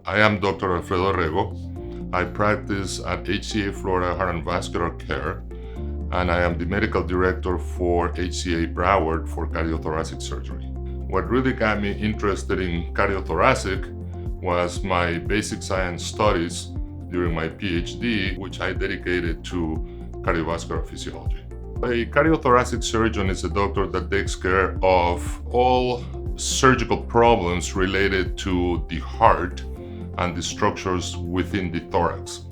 I am Dr. Alfredo Rego. I practice at HCA Florida Heart and Vascular Care, and I am the medical director for HCA Broward for cardiothoracic surgery. What really got me interested in cardiothoracic was my basic science studies during my PhD, which I dedicated to cardiovascular physiology. A cardiothoracic surgeon is a doctor that takes care of all surgical problems related to the heart and the structures within the thorax.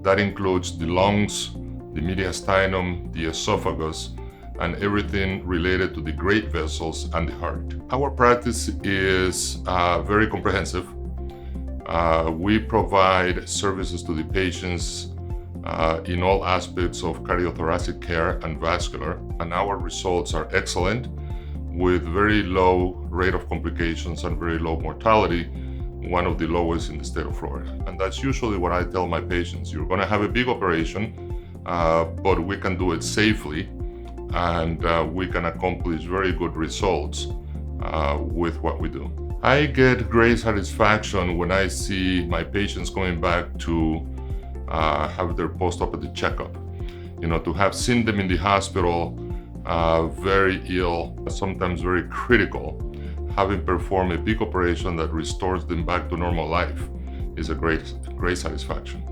That includes the lungs, the mediastinum, the esophagus, and everything related to the great vessels and the heart. Our practice is very comprehensive. We provide services to the patients in all aspects of cardiothoracic care and vascular, and our results are excellent with very low rate of complications and very low mortality, one of the lowest in the state of Florida. And that's usually what I tell my patients. You're going to have a big operation, but we can do it safely, and we can accomplish very good results with what we do. I get great satisfaction when I see my patients going back to have their post-operative checkup. To have seen them in the hospital very ill, sometimes very critical, having performed a big operation that restores them back to normal life is a great satisfaction.